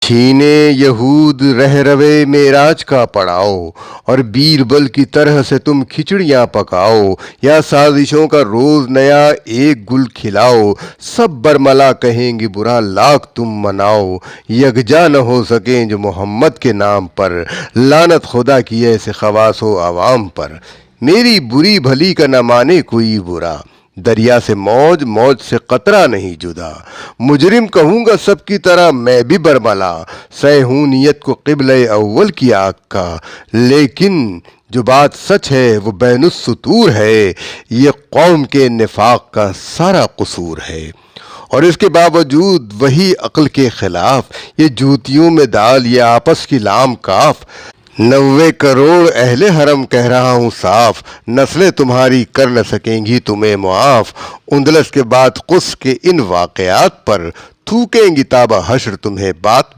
چھینے یہود رہ روے معراج کا پڑاؤ، اور بیربل کی طرح سے تم کھچڑیاں پکاؤ، یا سازشوں کا روز نیا ایک گل کھلاؤ، سب برملا کہیں گے برا لاکھ تم مناؤ، یکجا نہ ہو سکیں جو محمد کے نام پر، لعنت خدا کی ایسے خواص و عوام پر، میری بری بھلی کا نہ مانے کوئی برا، دریا سے موج موج سے قطرہ نہیں جدا، مجرم کہوں گا سب کی طرح میں بھی برملا، سہ ہوں نیت کو قبلہ اول کی آگ کا، لیکن جو بات سچ ہے وہ بین السطور ہے، یہ قوم کے نفاق کا سارا قصور ہے، اور اس کے باوجود وہی عقل کے خلاف، یہ جوتیوں میں دال، یہ آپس کی لام کاف، 90 کروڑ اہل حرم کہہ رہا ہوں صاف، نسلیں تمہاری کر نہ سکیں گی تمہیں معاف، اندلس کے بعد قدس کے ان واقعات پر تھوکیں گی تابہ حشر تمہیں بات بات